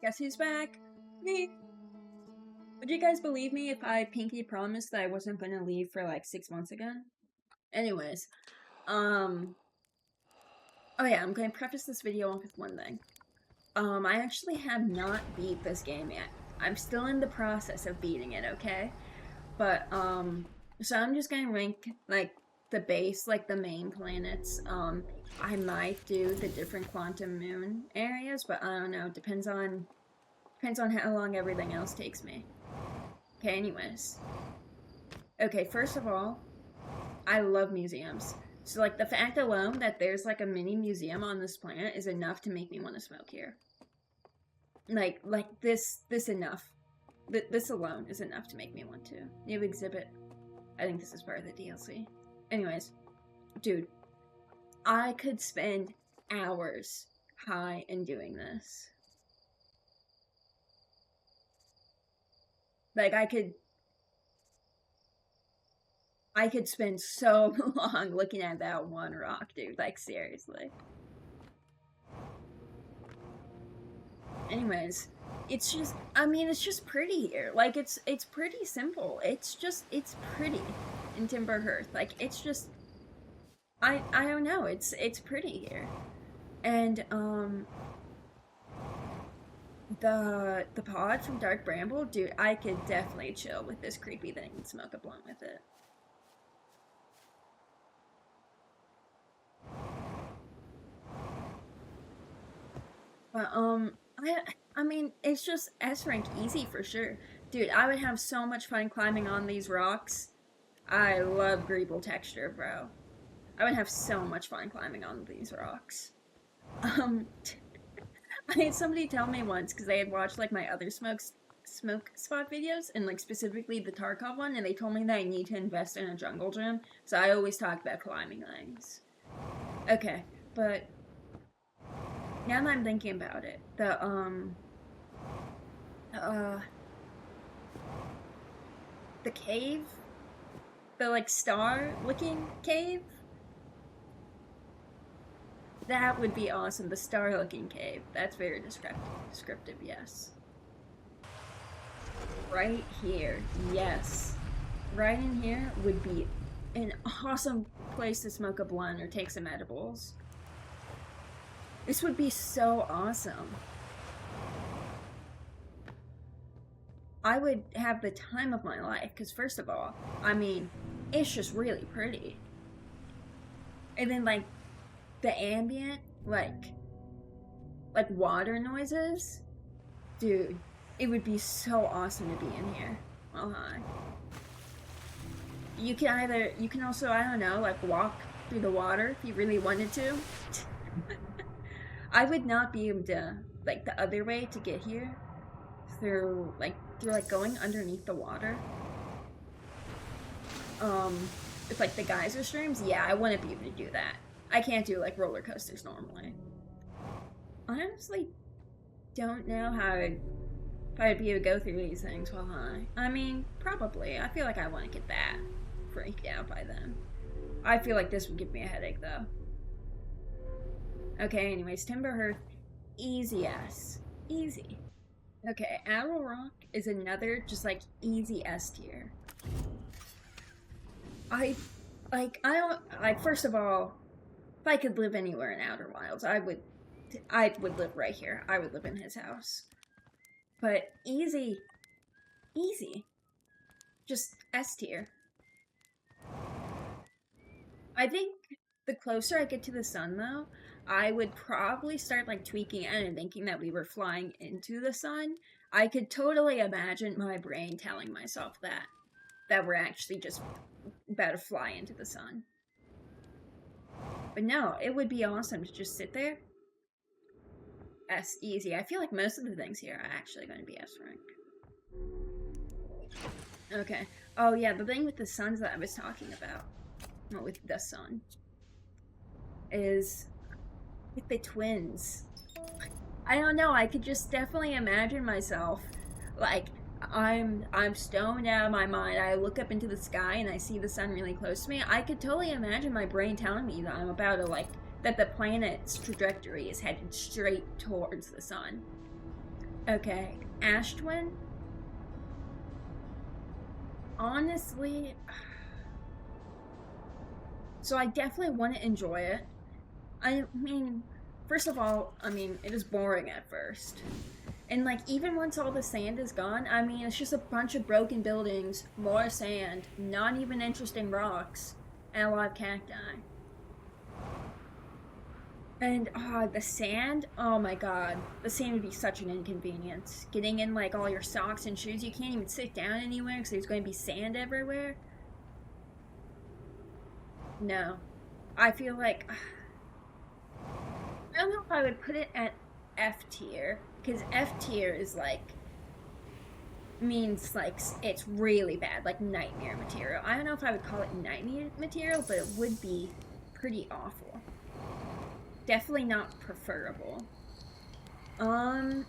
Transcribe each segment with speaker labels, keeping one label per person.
Speaker 1: Guess who's back? Me. Would you guys believe me if I pinky promised that I wasn't gonna leave for like 6 months again? Anyways, oh yeah, I'm gonna preface this video off with one thing. I actually have not beat this game yet. I'm still in the process of beating it, okay? But, so I'm just gonna rank, like, the base, like, the main planets. I might do the different quantum moon areas, but I don't know. Depends on how long everything else takes me. Okay, anyways. Okay, first of all, I love museums. So, like, the fact alone that there's, like, a mini museum on this planet is enough to make me want to smoke here. Like, this enough. This alone is enough to make me want to. New exhibit. I think this is part of the DLC. Anyways, dude, I could spend hours high in doing this. Like, I could spend so long looking at that one rock, dude. Like, seriously. Anyways, it's just, I mean, it's just pretty here. Like, it's pretty simple. It's pretty in Timber Hearth. Like, it's just, I don't know. It's pretty here. And, the pod from Dark Bramble, dude, I could definitely chill with this creepy thing and smoke a blunt with it. But, I mean, it's just S rank easy for sure. Dude, I would have so much fun climbing on these rocks. I love Greeble texture, bro. I would have so much fun climbing on these rocks. Um, I had somebody tell me once, because they had watched, like, my other smoke spot videos, and, like, specifically the Tarkov one, and they told me that I need to invest in a jungle gym, so I always talk about climbing things. Okay, but now that I'm thinking about it, the cave, the, like, star-looking cave, that would be awesome. The star-looking cave. That's very descriptive, yes. Right here, yes. Right in here would be an awesome place to smoke a blunt or take some edibles. This would be so awesome. I would have the time of my life, because first of all, I mean, it's just really pretty. And then, like, the ambient, like water noises, dude, it would be so awesome to be in here. Well, hi. You can also, I don't know, like, walk through the water if you really wanted to. I would not be able to, like, the other way to get here, through going underneath the water. With, like, the geyser streams, yeah, I wouldn't be able to do that. I can't do, like, roller coasters normally. I honestly don't know if I'd be able to go through these things while high. I mean, probably. I feel like I wouldn't get that freaked out by them. I feel like this would give me a headache, though. Okay, anyways, Timber Hearth, easy S. Easy. Okay, Owl Rock is another just, like, easy S tier. First of all, if I could live anywhere in Outerwilds, I would live right here. I would live in his house. But easy. Just S tier. I think the closer I get to the sun, though, I would probably start, like, tweaking out and thinking that we were flying into the sun. I could totally imagine my brain telling myself that we're actually just about to fly into the sun. But no, it would be awesome to just sit there. S easy. I feel like most of the things here are actually going to be S rank. Okay. Oh yeah, the thing with the suns that I was talking about, not with the sun, is with the twins. I don't know, I could just definitely imagine myself, like, I'm stoned out of my mind. I look up into the sky and I see the sun really close to me. I could totally imagine my brain telling me that I'm about to, like, that the planet's trajectory is headed straight towards the sun. Okay, Ash Twin. Honestly, so I definitely want to enjoy it. I mean, first of all, I mean, it is boring at first. And like even once all the sand is gone, I mean it's just a bunch of broken buildings, more sand, not even interesting rocks, and a lot of cacti. And the sand, oh my god, the sand would be such an inconvenience. Getting in like all your socks and shoes, you can't even sit down anywhere because there's going to be sand everywhere. No, I feel like I don't know if I would put it at F tier because F tier is like means like it's really bad, like nightmare material. I don't know if I would call it nightmare material, but it would be pretty awful. Definitely not preferable. I'm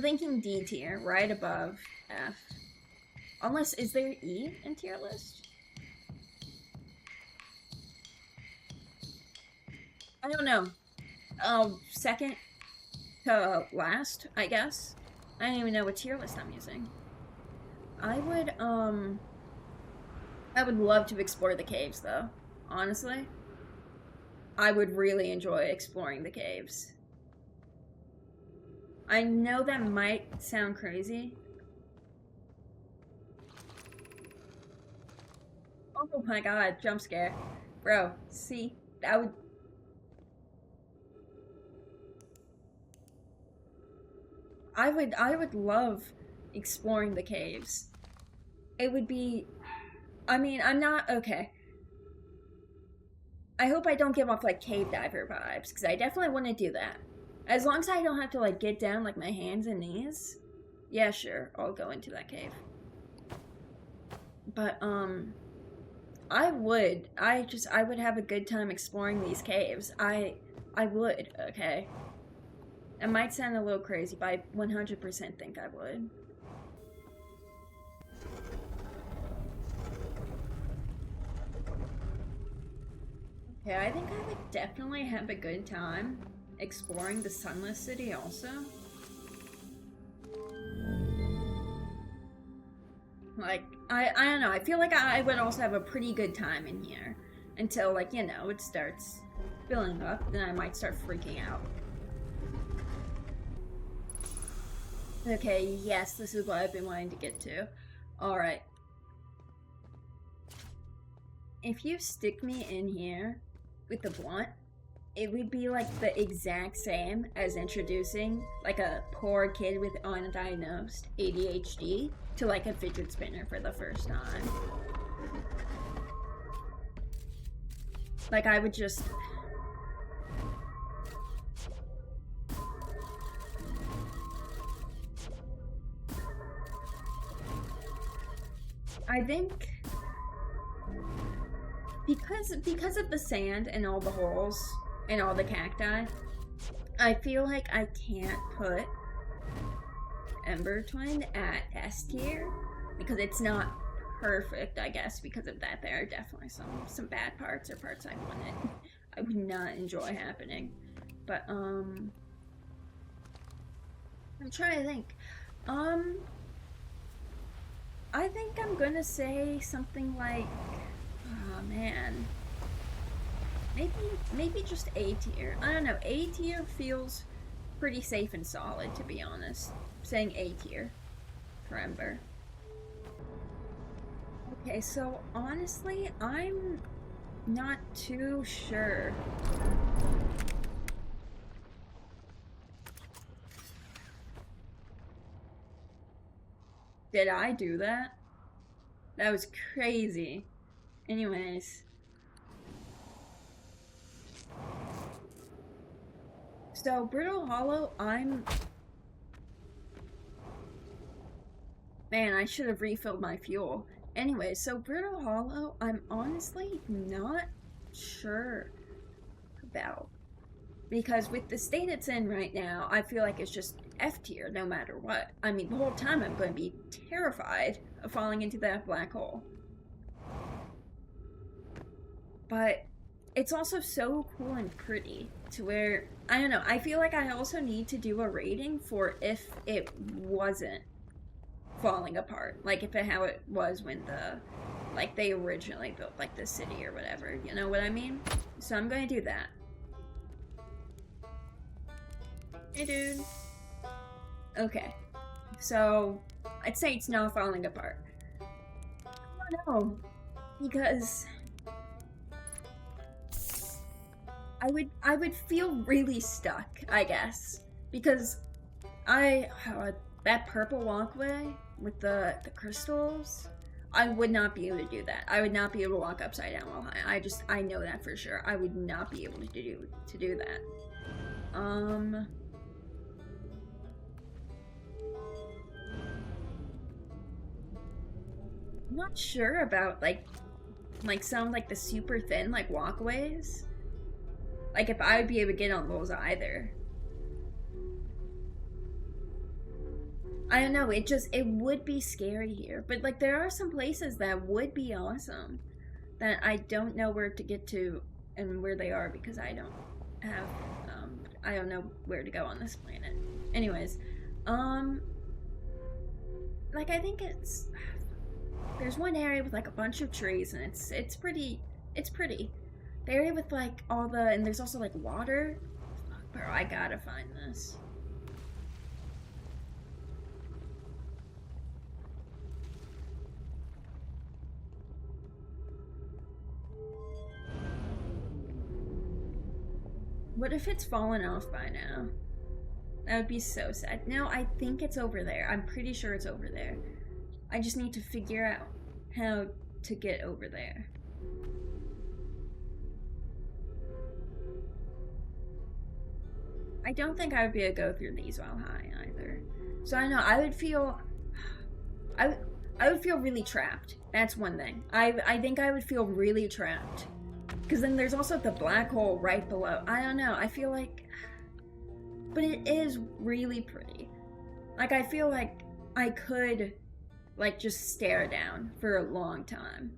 Speaker 1: thinking D tier, right above F. Unless, is there E in tier list? I don't know. Second to last, I guess. I don't even know what tier list I'm using. I would love to explore the caves though, honestly. I would really enjoy exploring the caves. I know that might sound crazy. Oh my god, jump scare. Bro, see, that would... I would love exploring the caves. It would be... I mean, I'm not... Okay. I hope I don't give off, like, cave diver vibes, because I definitely want to do that. As long as I don't have to, like, get down, like, my hands and knees. Yeah, sure, I'll go into that cave. But, I would have a good time exploring these caves. I would, okay? It might sound a little crazy, but I 100% think I would. Okay, I think I would definitely have a good time exploring the Sunless City also. Like, I don't know, I feel like I would also have a pretty good time in here. Until, like, you know, it starts filling up, then I might start freaking out. Okay, yes, this is what I've been wanting to get to. Alright. If you stick me in here with the blunt, it would be like the exact same as introducing like a poor kid with undiagnosed ADHD to like a fidget spinner for the first time. Like I would just... I think because of the sand and all the holes and all the cacti, I feel like I can't put Ember Twin at S tier because it's not perfect, I guess. Because of that, there are definitely some bad parts or parts I would not enjoy happening. But I'm trying to think. I think I'm gonna say something like, oh man, maybe just A tier. I don't know. A tier feels pretty safe and solid, to be honest. I'm saying A tier for Ember. Okay, so honestly, I'm not too sure. Did I do that? That was crazy. Anyways. So, Brittle Hollow, Man, I should have refilled my fuel. Anyway, so Brittle Hollow, I'm honestly not sure about. Because with the state it's in right now, I feel like it's just F tier no matter what. I mean, the whole time I'm going to be terrified of falling into that black hole. But it's also so cool and pretty. to where, I don't know, I feel like I also need to do a rating for if it wasn't falling apart. Like if it how it was when like they originally built like the city or whatever. You know what I mean? So I'm gonna do that. Hey dude. Okay. So I'd say it's not falling apart. I don't know. Because I would feel really stuck, I guess. Because that purple walkway with the crystals, I would not be able to do that. I would not be able to walk upside down while high. I know that for sure. I would not be able to do that. I'm not sure about like some like the super thin like walkways. Like if I would be able to get on those either. I don't know, it would be scary here. But like there are some places that would be awesome that I don't know where to get to and where they are because have I don't know where to go on this planet. Anyways, um like I think there's one area with like a bunch of trees and it's pretty. The area with like all the and there's also like water. Bro, I gotta find this. What if it's fallen off by now? That would be so sad. No, I think it's over there. I'm pretty sure it's over there. I just need to figure out how to get over there. I don't think I would be able to go through these while high either. So I know I would feel I I would feel really trapped. That's one thing. I think I would feel really trapped. Because then there's also the black hole right below. I don't know. I feel like but it is really pretty. Like I feel like I could like just stare down for a long time.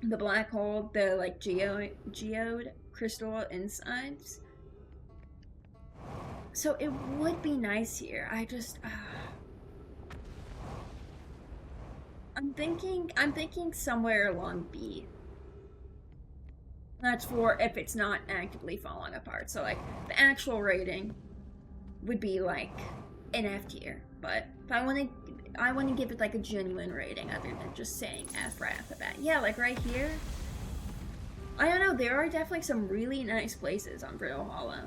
Speaker 1: The black hole, the like geode crystal insides. So it would be nice here. I'm thinking somewhere along B. That's for if it's not actively falling apart. So like the actual rating would be like an F tier. But if I want to give it like a genuine rating other than just saying F right off the bat. Yeah, like right here. I don't know, there are definitely some really nice places on Brittle Hollow.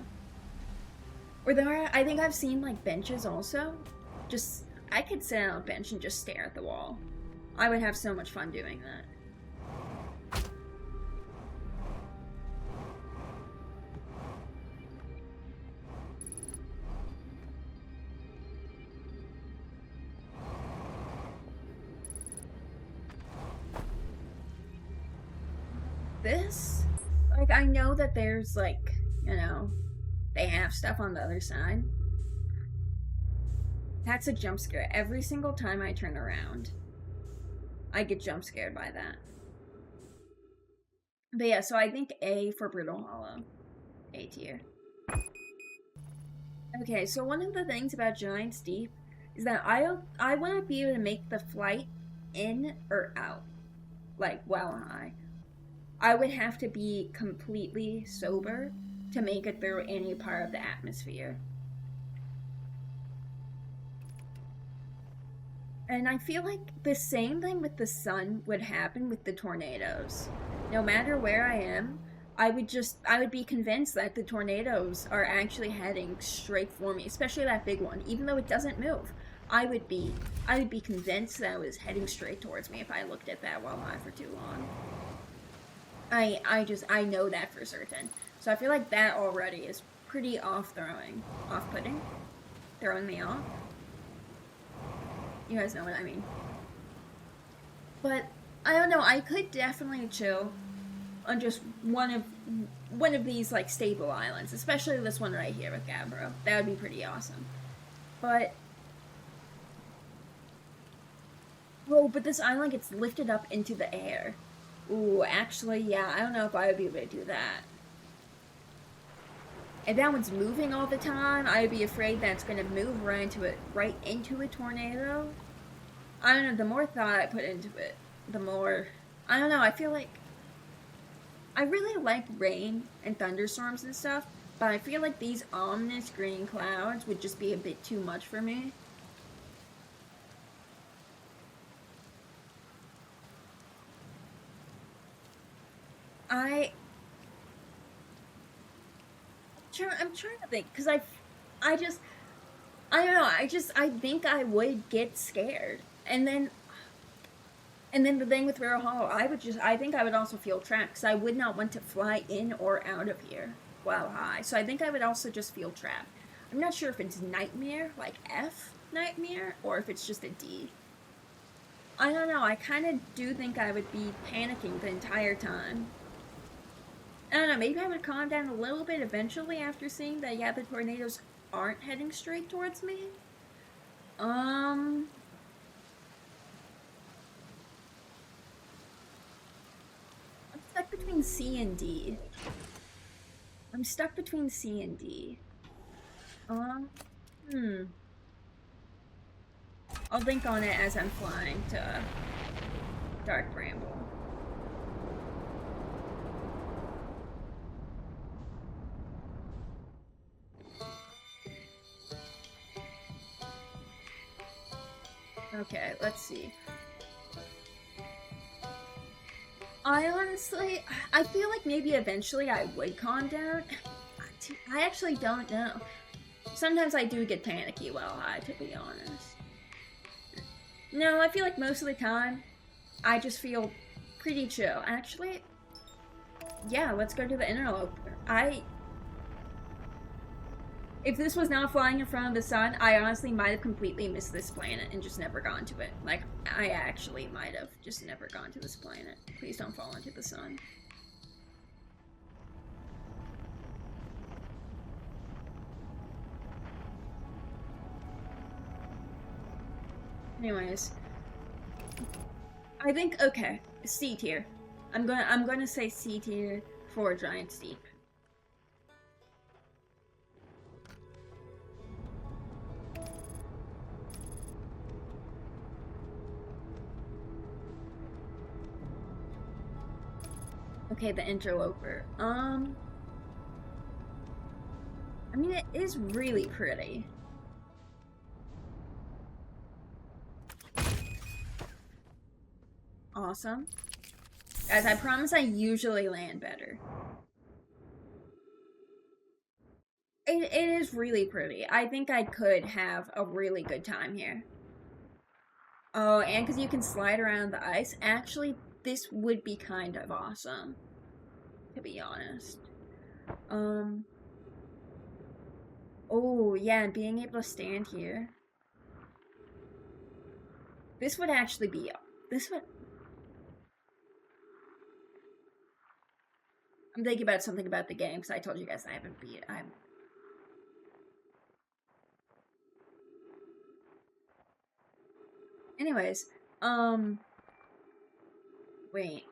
Speaker 1: Or there are, I think I've seen like benches also. Just, I could sit on a bench and just stare at the wall. I would have so much fun doing that. This, like, I know that there's like, you know, they have stuff on the other side. That's a jump scare. Every single time I turn around, I get jump scared by that. But yeah, so I think A for Brittle Hollow. A tier. Okay, so one of the things about Giant's Deep is that I want to be able to make the flight in or out, like while high. I would have to be completely sober to make it through any part of the atmosphere. And I feel like the same thing with the sun would happen with the tornadoes. No matter where I am, I would be convinced that the tornadoes are actually heading straight for me, especially that big one, even though it doesn't move. I would be convinced that it was heading straight towards me if I looked at that while high for too long. I know that for certain. So I feel like that already is pretty off-putting, throwing me off. You guys know what I mean. But I don't know. I could definitely chill on just one of these like stable islands, especially this one right here with Gabbro. That would be pretty awesome. But but this island gets lifted up into the air. Ooh, actually, yeah, I don't know if I would be able to do that. If that one's moving all the time, I'd be afraid that it's gonna move right into a tornado. I don't know, the more thought I put into it, the more, I don't know, I feel like I really like rain and thunderstorms and stuff, but I feel like these ominous green clouds would just be a bit too much for me. I I'm trying to think because I just I don't know. I think I would get scared, and then the thing with River Hollow, I think I would also feel trapped because I would not want to fly in or out of here while high. So I think I would also just feel trapped. I'm not sure if it's nightmare, like F nightmare, or if it's just a D. I don't know. I kind of do think I would be panicking the entire time. I don't know. Maybe I would calm down a little bit eventually after seeing that, yeah, the tornadoes aren't heading straight towards me. Um, I'm stuck between C and D. I'm stuck between C and D. Um, hmm. I'll think on it as I'm flying to Dark Bramble. Okay, let's see. I feel like maybe eventually I would calm down. I actually don't know. Sometimes I do get panicky while high, to be honest. No, I feel like most of the time, I just feel pretty chill. Actually, yeah, let's go to the interloper. If this was not flying in front of the sun, I honestly might have completely missed this planet and just never gone to it. Like, I actually might have just never gone to this planet. Please don't fall into the sun. Anyways, I think okay, C tier. I'm gonna say C tier for Giant Steep. Okay, the interloper. I mean, it is really pretty. Awesome. Guys, I promise I usually land better. It is really pretty. I think I could have a really good time here. Oh, and because you can slide around the ice, actually, this would be kind of awesome, to be honest. Um, oh, yeah, and being able to stand here. This would actually be, this would, I'm thinking about something about the game, because I told you guys I haven't beat it. Anyways, wait.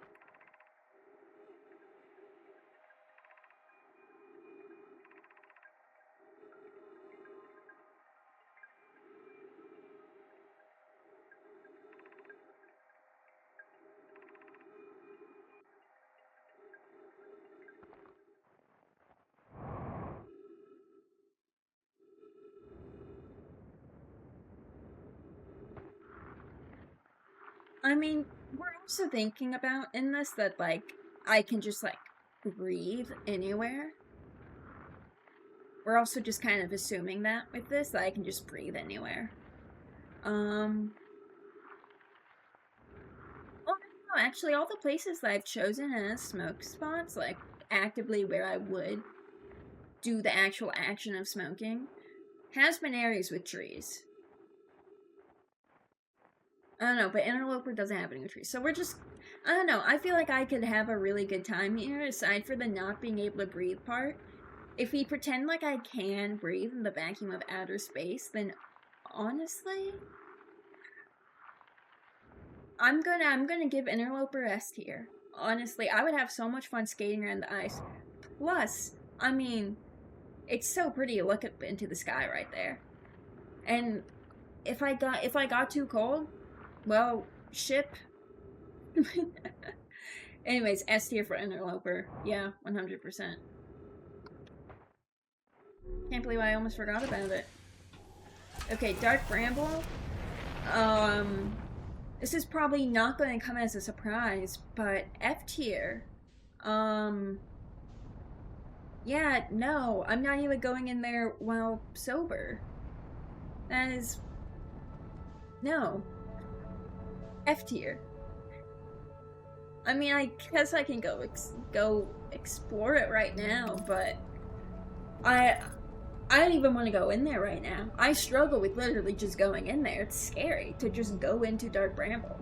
Speaker 1: I mean, we're also thinking about in this that, like, I can just, like, breathe anywhere. We're also just kind of assuming that with this, that I can just breathe anywhere. Well, no, actually, all the places that I've chosen as smoke spots, like, actively where I would do the actual action of smoking, has been areas with trees. I don't know, but Interloper doesn't have any trees. So we're just, I don't know. I feel like I could have a really good time here, aside for the not being able to breathe part. If we pretend like I can breathe in the vacuum of outer space, then honestly, I'm gonna give Interloper S tier. Honestly, I would have so much fun skating around the ice. Plus, I mean, It's so pretty to look up into the sky right there. And if I got too cold, well, ship. Anyways, S tier for Interloper. Yeah, 100%. Can't believe I almost forgot about it. Okay, Dark Bramble. Um, this is probably not going to come as a surprise, but F tier. Um, yeah, no, I'm not even going in there while sober. That is no F tier. I mean, I guess I can go explore it right now, but I I don't even want to go in there right now. I struggle with literally just going in there. It's scary to just go into Dark Bramble.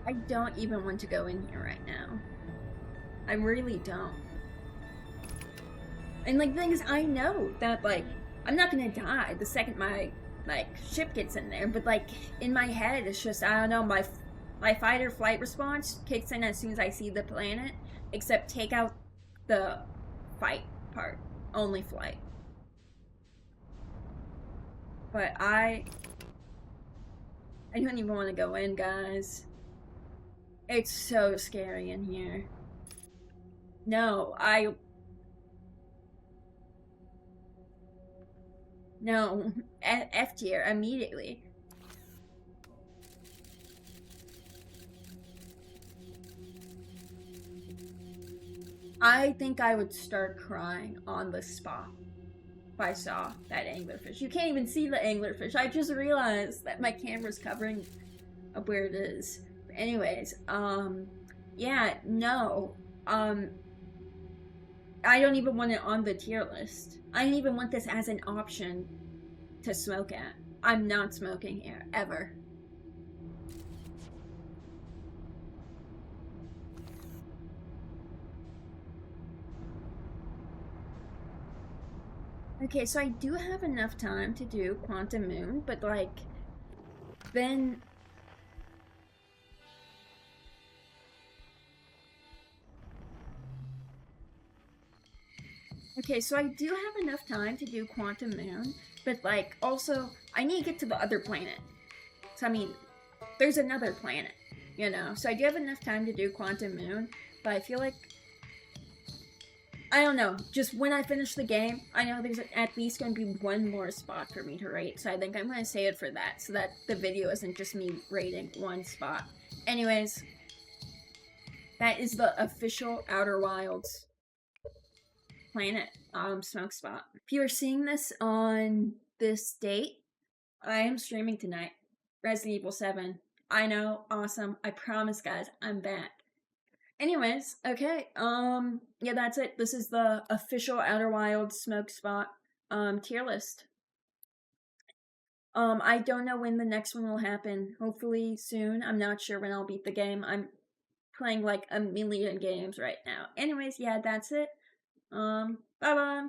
Speaker 1: I don't even want to go in here right now. I really don't. And like the thing is, I know that like I'm not gonna die the second my like ship gets in there, but like in my head it's just I don't know, my fight or flight response kicks in as soon as I see the planet, except take out the fight part, only flight. But I don't even want to go in, guys. It's so scary in here. No, no, F tier immediately. I think I would start crying on the spot if I saw that anglerfish. You can't even see the anglerfish. I just realized that my camera's covering up where it is. But anyways, yeah, no. Um, I don't even want it on the tier list. I don't even want this as an option to smoke at. I'm not smoking here, ever. Okay, so I do have enough time to do Quantum Moon, but like, then. Okay, so I do have enough time to do Quantum Moon, but like, also, I need to get to the other planet. So, I mean, there's another planet, you know? So I do have enough time to do Quantum Moon, but I feel like I don't know. Just when I finish the game, I know there's at least going to be one more spot for me to rate. So I think I'm going to save it for that so that the video isn't just me rating one spot. Anyways, that is the official Outer Wilds planet smoke spot. If you are seeing this on this date, I am streaming tonight. Resident Evil 7. I know, awesome. I promise, guys, I'm back. Anyways, okay, yeah, that's it. This is the official Outer Wilds smoke spot tier list. I don't know when the next one will happen. Hopefully soon. I'm not sure when I'll beat the game. I'm playing like a million games right now. Anyways, yeah, that's it. Bye bye.